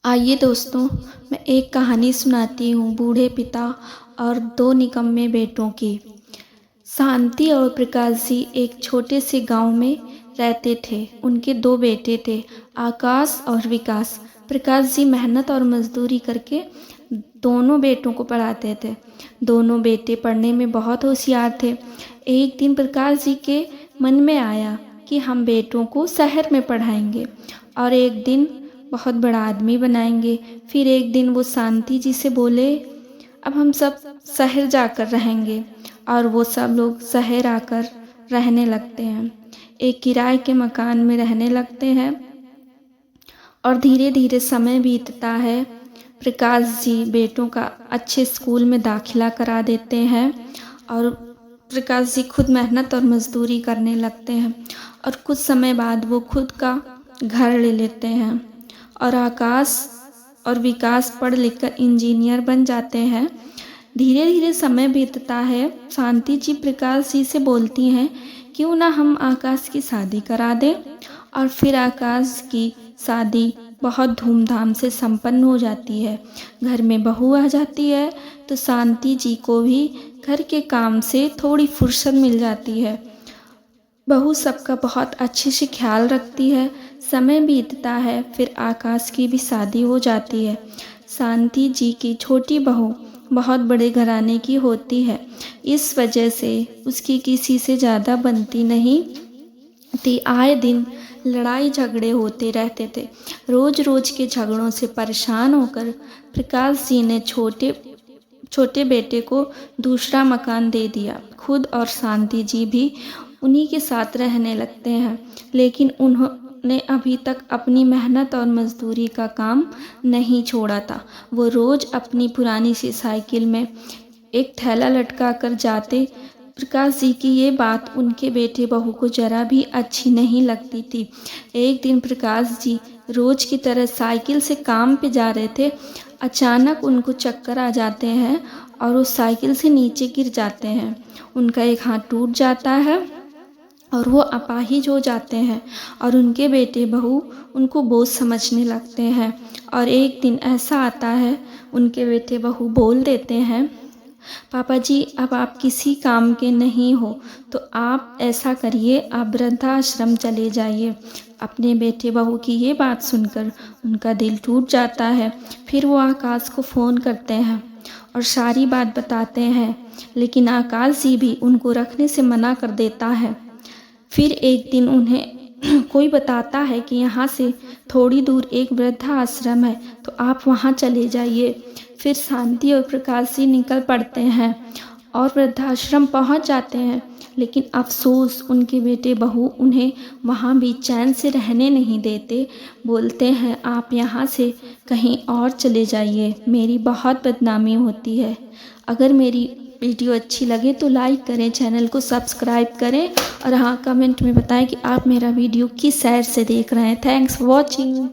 आइए दोस्तों, मैं एक कहानी सुनाती हूँ बूढ़े पिता और दो निकम्मे बेटों की। शांति और प्रकाश जी एक छोटे से गांव में रहते थे। उनके दो बेटे थे, आकाश और विकास। प्रकाश जी मेहनत और मजदूरी करके दोनों बेटों को पढ़ाते थे। दोनों बेटे पढ़ने में बहुत होशियार थे। एक दिन प्रकाश जी के मन में आया कि हम बेटों को शहर में पढ़ाएंगे और एक दिन बहुत बड़ा आदमी बनाएंगे। फिर एक दिन वो शांति जी से बोले, अब हम सब शहर जाकर रहेंगे। और वो सब लोग शहर आकर रहने लगते हैं। एक किराए के मकान में रहने लगते हैं और धीरे धीरे समय बीतता है। प्रकाश जी बेटों का अच्छे स्कूल में दाखिला करा देते हैं और प्रकाश जी खुद मेहनत और मजदूरी करने लगते हैं और कुछ समय बाद वो खुद का घर ले लेते हैं। और आकाश और विकास पढ़ लिख कर इंजीनियर बन जाते हैं। धीरे धीरे समय बीतता है। शांति जी प्रकाश जी से बोलती हैं, क्यों ना हम आकाश की शादी करा दें। और फिर आकाश की शादी बहुत धूमधाम से संपन्न हो जाती है। घर में बहू आ जाती है तो शांति जी को भी घर के काम से थोड़ी फुर्सत मिल जाती है। बहू सबका बहुत अच्छे से ख्याल रखती है। समय बीतता है, फिर आकाश की भी शादी हो जाती है। शांति जी की छोटी बहू बहुत बड़े घराने की होती है। इस वजह से उसकी किसी से ज़्यादा बनती नहीं थी। आए दिन लड़ाई झगड़े होते रहते थे। रोज रोज के झगड़ों से परेशान होकर प्रकाश जी ने छोटे बेटे को दूसरा मकान दे दिया। खुद और शांति जी भी उन्हीं के साथ रहने लगते हैं। लेकिन उन्होंने अभी तक अपनी मेहनत और मजदूरी का काम नहीं छोड़ा था। वो रोज़ अपनी पुरानी सी साइकिल में एक थैला लटका कर जाते। प्रकाश जी की ये बात उनके बेटे बहू को जरा भी अच्छी नहीं लगती थी। एक दिन प्रकाश जी रोज की तरह साइकिल से काम पे जा रहे थे। अचानक उनको चक्कर आ जाते हैं और वो साइकिल से नीचे गिर जाते हैं। उनका एक हाथ टूट जाता है और वो अपाहिज हो जाते हैं और उनके बेटे बहू उनको बोझ समझने लगते हैं। और एक दिन ऐसा आता है, उनके बेटे बहू बोल देते हैं, पापा जी अब आप किसी काम के नहीं हो तो आप ऐसा करिए, आप वृद्धाश्रम चले जाइए। अपने बेटे बहू की ये बात सुनकर उनका दिल टूट जाता है। फिर वो आकाश को फ़ोन करते हैं और सारी बात बताते हैं, लेकिन आकाश जी भी उनको रखने से मना कर देता है। फिर एक दिन उन्हें कोई बताता है कि यहाँ से थोड़ी दूर एक वृद्धाश्रम है तो आप वहाँ चले जाइए। फिर शांति और प्रकाश जी निकल पड़ते हैं और वृद्धाश्रम पहुँच जाते हैं। लेकिन अफसोस उनके बेटे बहू उन्हें वहाँ भी चैन से रहने नहीं देते। बोलते हैं, आप यहाँ से कहीं और चले जाइए, मेरी बहुत बदनामी होती है। अगर मेरी वीडियो अच्छी लगे तो लाइक करें, चैनल को सब्सक्राइब करें और हाँ कमेंट में बताएं कि आप मेरा वीडियो किस साइड से देख रहे हैं। Thanks for watching.